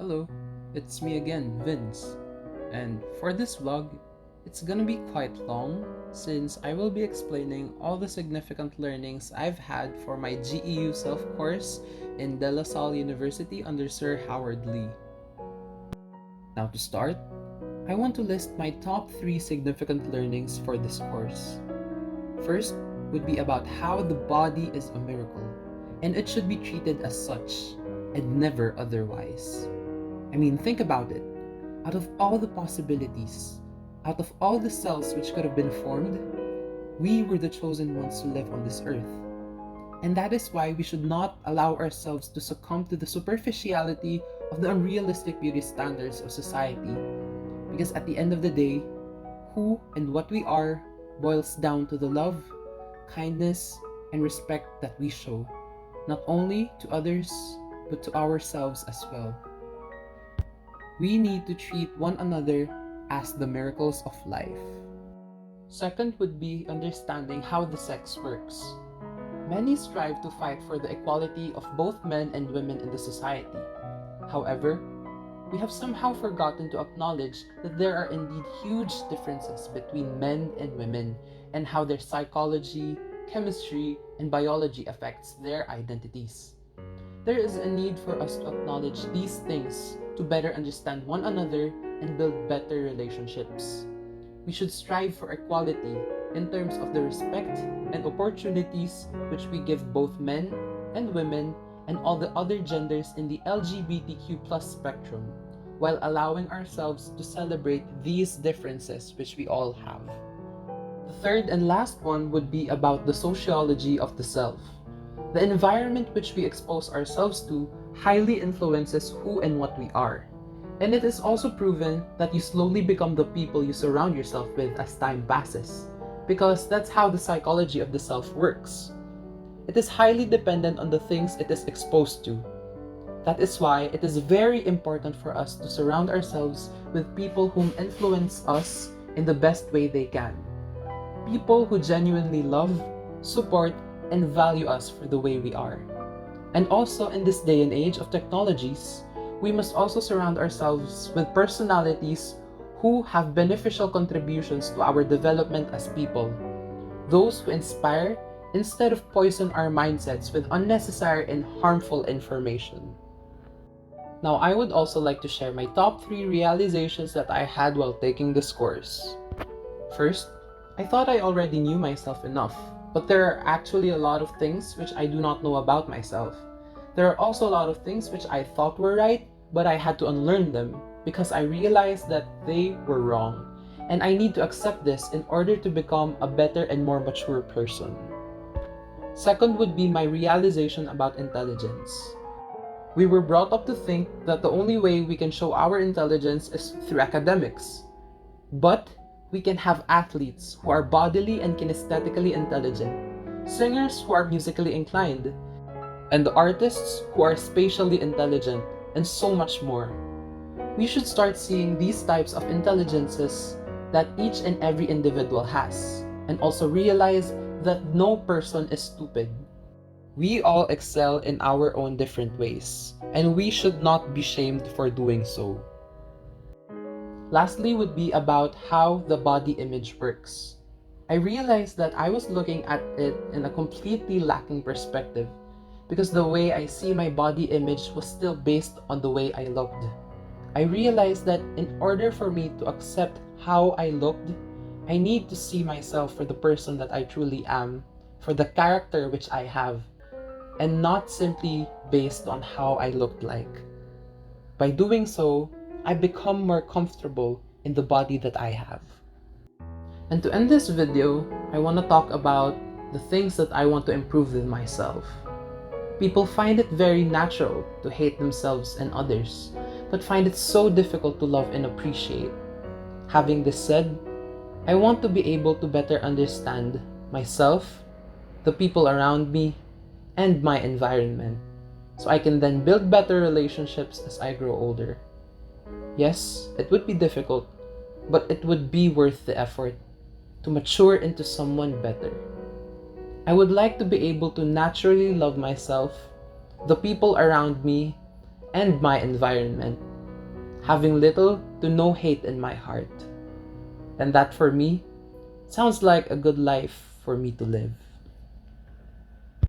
Hello, it's me again, Vince. And for this vlog, it's gonna be quite long since I will be explaining all the significant learnings I've had for my GEU self course in De La Salle University under Sir Howard Lee. Now to start, I want to list my top 3 significant learnings for this course. First would be about how the body is a miracle, and it should be treated as such, and never otherwise. I mean, think about it. Out of all the possibilities, out of all the cells which could have been formed, we were the chosen ones to live on this earth. And that is why we should not allow ourselves to succumb to the superficiality of the unrealistic beauty standards of society. Because at the end of the day, who and what we are boils down to the love, kindness, and respect that we show, not only to others, but to ourselves as well. We need to treat one another as the miracles of life. Second would be understanding how the sex works. Many strive to fight for the equality of both men and women in the society. However, we have somehow forgotten to acknowledge that there are indeed huge differences between men and women and how their psychology, chemistry, and biology affects their identities. There is a need for us to acknowledge these things to better understand one another and build better relationships. We should strive for equality in terms of the respect and opportunities which we give both men and women and all the other genders in the LGBTQ plus spectrum, while allowing ourselves to celebrate these differences which we all have. The third and last one would be about the sociology of the self. The environment which we expose ourselves to highly influences who and what we are. And it is also proven that you slowly become the people you surround yourself with as time passes, because that's how the psychology of the self works. It is highly dependent on the things it is exposed to. That is why it is very important for us to surround ourselves with people whom influence us in the best way they can. People who genuinely love, support, and value us for the way we are. And also in this day and age of technologies, we must also surround ourselves with personalities who have beneficial contributions to our development as people. Those who inspire instead of poison our mindsets with unnecessary and harmful information. Now, I would also like to share my top 3 realizations that I had while taking this course. First, I thought I already knew myself enough, but there are actually a lot of things which I do not know about myself. There are also a lot of things which I thought were right, but I had to unlearn them because I realized that they were wrong. And I need to accept this in order to become a better and more mature person. Second would be my realization about intelligence. We were brought up to think that the only way we can show our intelligence is through academics. But we can have athletes who are bodily and kinesthetically intelligent, singers who are musically inclined, and artists who are spatially intelligent, and so much more. We should start seeing these types of intelligences that each and every individual has, and also realize that no person is stupid. We all excel in our own different ways, and we should not be shamed for doing so. Lastly would be about how the body image works. I realized that I was looking at it in a completely lacking perspective because the way I see my body image was still based on the way I looked. I realized that in order for me to accept how I looked, I need to see myself for the person that I truly am, for the character which I have, and not simply based on how I looked like. By doing so, I become more comfortable in the body that I have. And to end this video, I want to talk about the things that I want to improve in myself. People find it very natural to hate themselves and others, but find it so difficult to love and appreciate. Having this said, I want to be able to better understand myself, the people around me, and my environment, so I can then build better relationships as I grow older. Yes, it would be difficult, but it would be worth the effort to mature into someone better. I would like to be able to naturally love myself, the people around me, and my environment, having little to no hate in my heart. And that for me sounds like a good life for me to live.